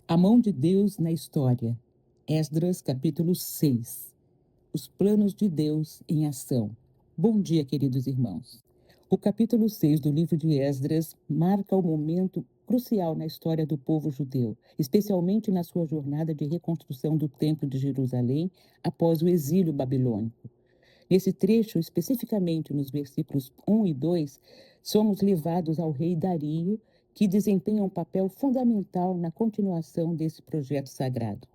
A mão de Deus na história. Esdras, capítulo 6. Os planos de Deus em ação. Bom dia, queridos irmãos. O capítulo 6 do livro de Esdras marca um momento crucial na história do povo judeu, especialmente na sua jornada de reconstrução do Templo de Jerusalém após o exílio babilônico. Nesse trecho, especificamente nos versículos 1 e 2, somos levados ao rei Dario, que desempenha um papel fundamental na continuação desse projeto sagrado.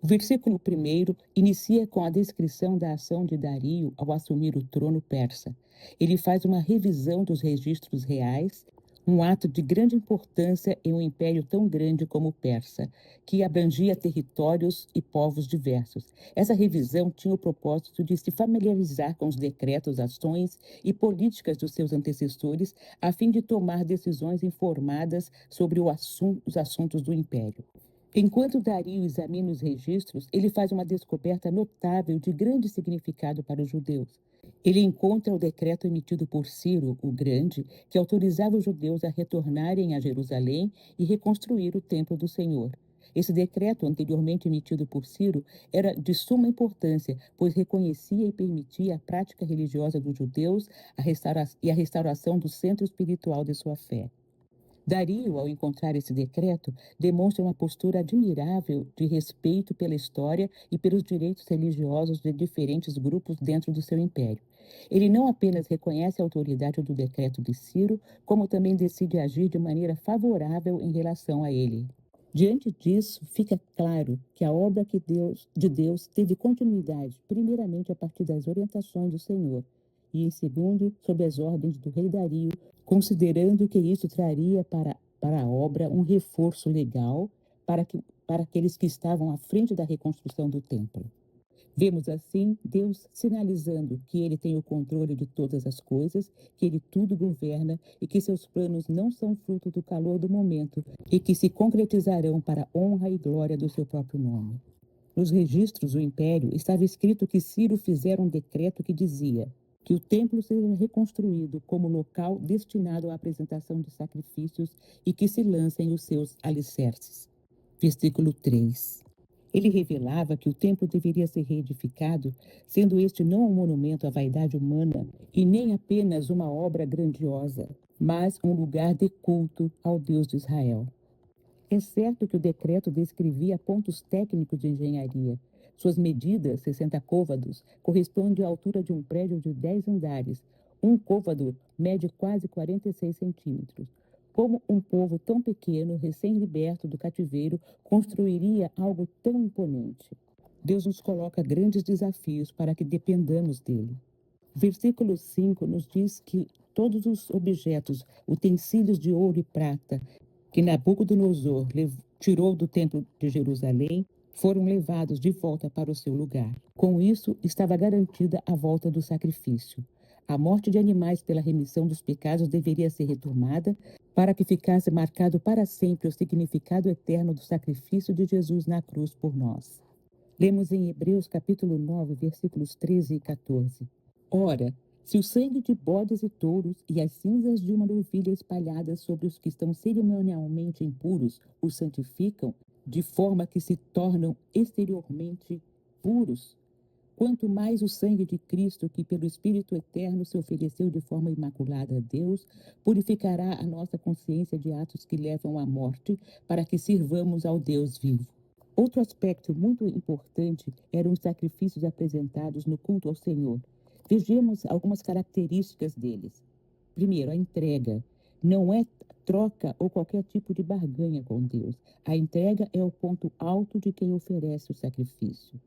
O versículo 1 inicia com a descrição da ação de Dario ao assumir o trono persa. Ele faz uma revisão dos registros reais, um ato de grande importância em um império tão grande como o persa, que abrangia territórios e povos diversos. Essa revisão tinha o propósito de se familiarizar com os decretos, ações e políticas dos seus antecessores, a fim de tomar decisões informadas sobre os assuntos do império. Enquanto Dario examina os registros, ele faz uma descoberta notável de grande significado para os judeus. Ele encontra o decreto emitido por Ciro, o Grande, que autorizava os judeus a retornarem a Jerusalém e reconstruir o templo do Senhor. Esse decreto, anteriormente emitido por Ciro, era de suma importância, pois reconhecia e permitia a prática religiosa dos judeus e a restauração do centro espiritual de sua fé. Dario, ao encontrar esse decreto, demonstra uma postura admirável de respeito pela história e pelos direitos religiosos de diferentes grupos dentro do seu império. Ele não apenas reconhece a autoridade do decreto de Ciro, como também decide agir de maneira favorável em relação a ele. Diante disso, fica claro que a obra de Deus teve continuidade, primeiramente a partir das orientações do Senhor, e em segundo, sob as ordens do rei Dario, considerando que isso traria para a obra um reforço legal para aqueles que estavam à frente da reconstrução do templo. Vemos assim Deus sinalizando que ele tem o controle de todas as coisas, que ele tudo governa e que seus planos não são fruto do calor do momento e que se concretizarão para a honra e glória do seu próprio nome. Nos registros do império estava escrito que Ciro fizera um decreto que dizia que o templo seja reconstruído como local destinado à apresentação de sacrifícios e que se lancem os seus alicerces. Versículo 3. Ele revelava que o templo deveria ser reedificado, sendo este não um monumento à vaidade humana e nem apenas uma obra grandiosa, mas um lugar de culto ao Deus de Israel. É certo que o decreto descrevia pontos técnicos de engenharia. Suas medidas, 60 côvados, correspondem à altura de um prédio de 10 andares. Um côvado mede quase 46 centímetros. Como um povo tão pequeno, recém-liberto do cativeiro, construiria algo tão imponente? Deus nos coloca grandes desafios para que dependamos dele. Versículo 5 nos diz que todos os objetos, utensílios de ouro e prata, que Nabucodonosor tirou do templo de Jerusalém, foram levados de volta para o seu lugar. Com isso, estava garantida a volta do sacrifício. A morte de animais pela remissão dos pecados deveria ser retomada para que ficasse marcado para sempre o significado eterno do sacrifício de Jesus na cruz por nós. Lemos em Hebreus capítulo 9, versículos 13 e 14. Ora, se o sangue de bodes e touros e as cinzas de uma novilha espalhadas sobre os que estão cerimonialmente impuros os santificam, de forma que se tornam exteriormente puros, quanto mais o sangue de Cristo, que pelo Espírito Eterno se ofereceu de forma imaculada a Deus, purificará a nossa consciência de atos que levam à morte, para que sirvamos ao Deus vivo. Outro aspecto muito importante eram os sacrifícios apresentados no culto ao Senhor. Vejamos algumas características deles. Primeiro, a entrega. Não é troca ou qualquer tipo de barganha com Deus. A entrega é o ponto alto de quem oferece o sacrifício.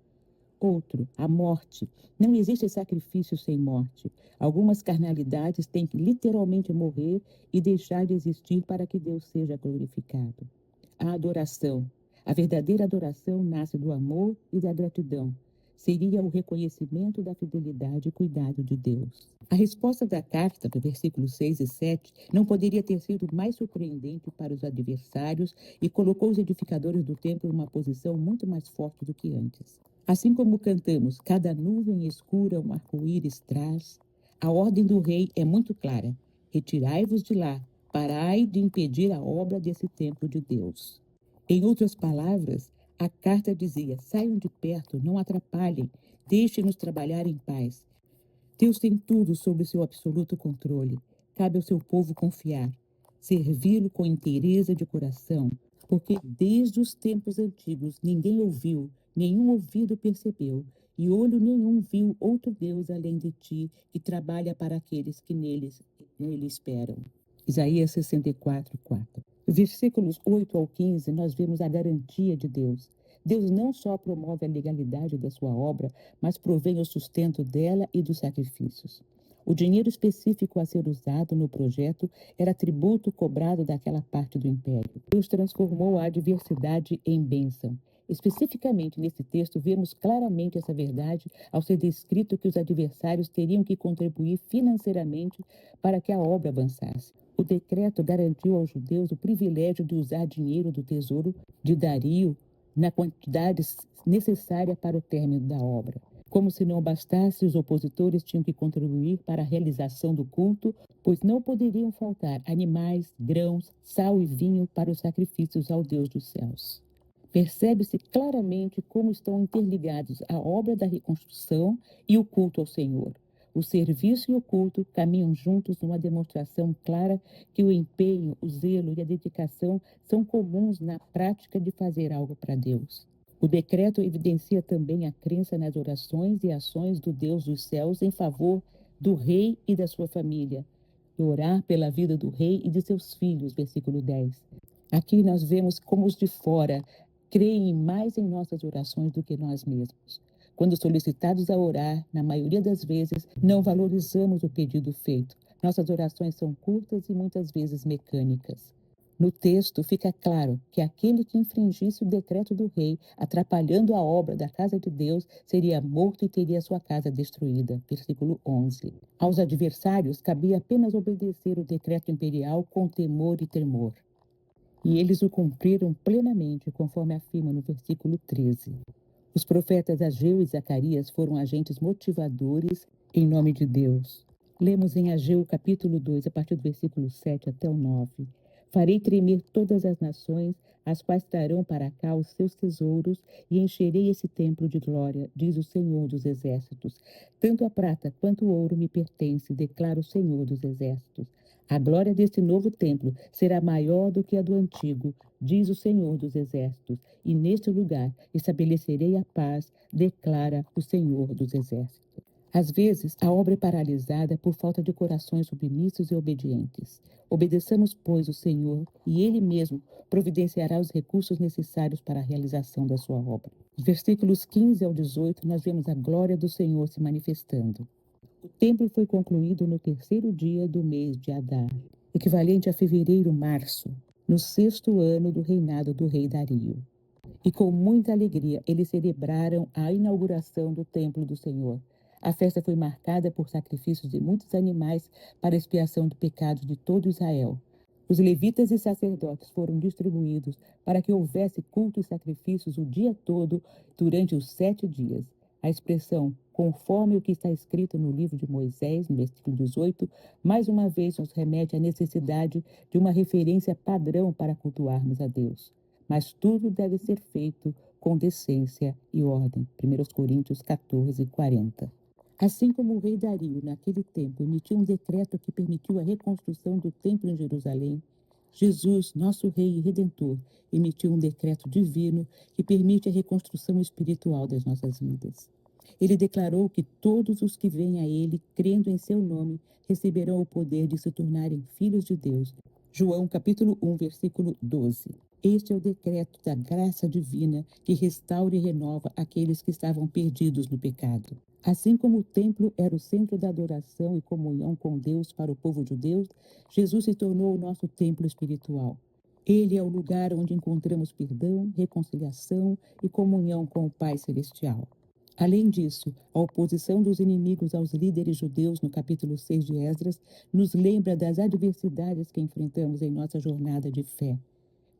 Outro, a morte. Não existe sacrifício sem morte. Algumas carnalidades têm que literalmente morrer e deixar de existir para que Deus seja glorificado. A adoração. A verdadeira adoração nasce do amor e da gratidão. Seria o reconhecimento da fidelidade e cuidado de Deus. A resposta da carta, do versículo 6 e 7, não poderia ter sido mais surpreendente para os adversários e colocou os edificadores do templo em uma posição muito mais forte do que antes. Assim como cantamos, cada nuvem escura um arco-íris traz, a ordem do rei é muito clara. Retirai-vos de lá, parai de impedir a obra desse templo de Deus. Em outras palavras, a carta dizia: saiam de perto, não atrapalhem, deixem-nos trabalhar em paz. Deus tem tudo sob o seu absoluto controle. Cabe ao seu povo confiar, servi-lo com inteireza de coração, porque desde os tempos antigos ninguém ouviu, nenhum ouvido percebeu, e olho nenhum viu outro Deus além de ti, que trabalha para aqueles que nele esperam. Isaías 64, 4. Versículos 8 ao 15, nós vemos a garantia de Deus. Deus não só promove a legalidade da sua obra, mas provém o sustento dela e dos sacrifícios. O dinheiro específico a ser usado no projeto era tributo cobrado daquela parte do império. Deus transformou a adversidade em bênção. Especificamente nesse texto, vemos claramente essa verdade ao ser descrito que os adversários teriam que contribuir financeiramente para que a obra avançasse. O decreto garantiu aos judeus o privilégio de usar dinheiro do tesouro de Dario na quantidade necessária para o término da obra. Como se não bastasse, os opositores tinham que contribuir para a realização do culto, pois não poderiam faltar animais, grãos, sal e vinho para os sacrifícios ao Deus dos céus. Percebe-se claramente como estão interligados a obra da reconstrução e o culto ao Senhor. O serviço e o culto caminham juntos numa demonstração clara que o empenho, o zelo e a dedicação são comuns na prática de fazer algo para Deus. O decreto evidencia também a crença nas orações e ações do Deus dos céus em favor do rei e da sua família. E orar pela vida do rei e de seus filhos, versículo 10. Aqui nós vemos como os de fora creem mais em nossas orações do que nós mesmos. Quando solicitados a orar, na maioria das vezes, não valorizamos o pedido feito. Nossas orações são curtas e muitas vezes mecânicas. No texto fica claro que aquele que infringisse o decreto do rei, atrapalhando a obra da casa de Deus, seria morto e teria sua casa destruída. Versículo 11. Aos adversários cabia apenas obedecer o decreto imperial com temor e tremor. E eles o cumpriram plenamente, conforme afirma no versículo 13. Os profetas Ageu e Zacarias foram agentes motivadores em nome de Deus. Lemos em Ageu capítulo 2, a partir do versículo 7 até o 9. Farei tremer todas as nações, as quais trarão para cá os seus tesouros, e encherei esse templo de glória, diz o Senhor dos Exércitos. Tanto a prata quanto o ouro me pertence, declara o Senhor dos Exércitos. A glória deste novo templo será maior do que a do antigo, diz o Senhor dos Exércitos, e neste lugar estabelecerei a paz, declara o Senhor dos Exércitos. Às vezes, a obra é paralisada por falta de corações submissos e obedientes. Obedeçamos, pois, o Senhor, e Ele mesmo providenciará os recursos necessários para a realização da sua obra. Nos versículos 15 ao 18, nós vemos a glória do Senhor se manifestando. O templo foi concluído no terceiro dia do mês de Adar, equivalente a fevereiro-março, no sexto ano do reinado do rei Dario. E com muita alegria eles celebraram a inauguração do templo do Senhor. A festa foi marcada por sacrifícios de muitos animais para expiação do pecado de todo Israel. Os levitas e sacerdotes foram distribuídos para que houvesse culto e sacrifícios o dia todo durante os 7 dias. A expressão conforme o que está escrito no livro de Moisés, no versículo 18, mais uma vez nos remete à necessidade de uma referência padrão para cultuarmos a Deus. Mas tudo deve ser feito com decência e ordem. 1 Coríntios 14, 40. Assim como o rei Dario, naquele tempo, emitiu um decreto que permitiu a reconstrução do templo em Jerusalém, Jesus, nosso rei e redentor, emitiu um decreto divino que permite a reconstrução espiritual das nossas vidas. Ele declarou que todos os que vêm a ele, crendo em seu nome, receberão o poder de se tornarem filhos de Deus. João capítulo 1, versículo 12. Este é o decreto da graça divina que restaura e renova aqueles que estavam perdidos no pecado. Assim como o templo era o centro da adoração e comunhão com Deus para o povo judeu, Jesus se tornou o nosso templo espiritual. Ele é o lugar onde encontramos perdão, reconciliação e comunhão com o Pai Celestial. Além disso, a oposição dos inimigos aos líderes judeus no capítulo 6 de Esdras nos lembra das adversidades que enfrentamos em nossa jornada de fé.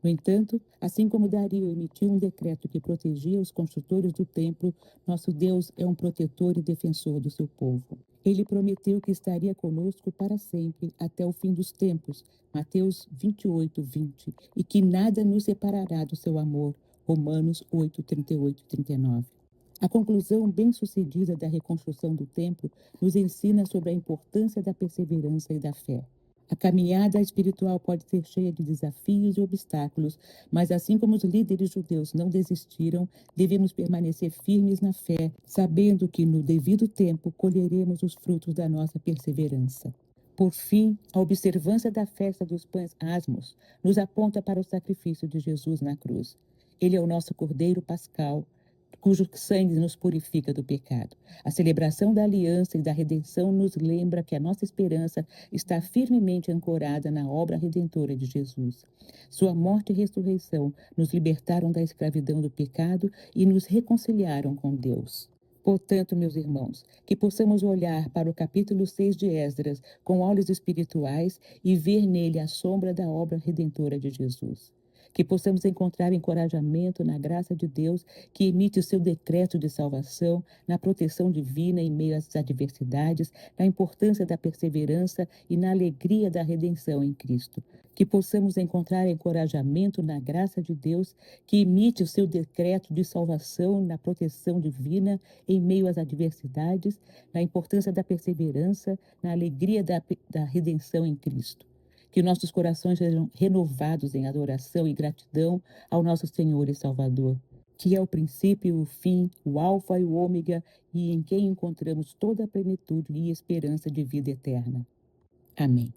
No entanto, assim como Dario emitiu um decreto que protegia os construtores do templo, nosso Deus é um protetor e defensor do seu povo. Ele prometeu que estaria conosco para sempre, até o fim dos tempos, Mateus 28, 20, e que nada nos separará do seu amor, Romanos 8, 38 e 39. A conclusão bem-sucedida da reconstrução do templo nos ensina sobre a importância da perseverança e da fé. A caminhada espiritual pode ser cheia de desafios e obstáculos, mas assim como os líderes judeus não desistiram, devemos permanecer firmes na fé, sabendo que no devido tempo colheremos os frutos da nossa perseverança. Por fim, a observância da festa dos pães asmos nos aponta para o sacrifício de Jesus na cruz. Ele é o nosso Cordeiro Pascal, cujo sangue nos purifica do pecado. A celebração da aliança e da redenção nos lembra que a nossa esperança está firmemente ancorada na obra redentora de Jesus. Sua morte e ressurreição nos libertaram da escravidão do pecado e nos reconciliaram com Deus. Portanto, meus irmãos, que possamos olhar para o capítulo 6 de Esdras com olhos espirituais e ver nele a sombra da obra redentora de Jesus. Que possamos encontrar encorajamento na graça de Deus que emite o seu decreto de salvação, na proteção divina em meio às adversidades, na importância da perseverança e na alegria da redenção em Cristo. Que possamos encontrar encorajamento na graça de Deus que emite o seu decreto de salvação, na proteção divina em meio às adversidades, na importância da perseverança, na alegria da redenção em Cristo. Que nossos corações sejam renovados em adoração e gratidão ao nosso Senhor e Salvador, que é o princípio e o fim, o alfa e o ômega, e em quem encontramos toda a plenitude e esperança de vida eterna. Amém.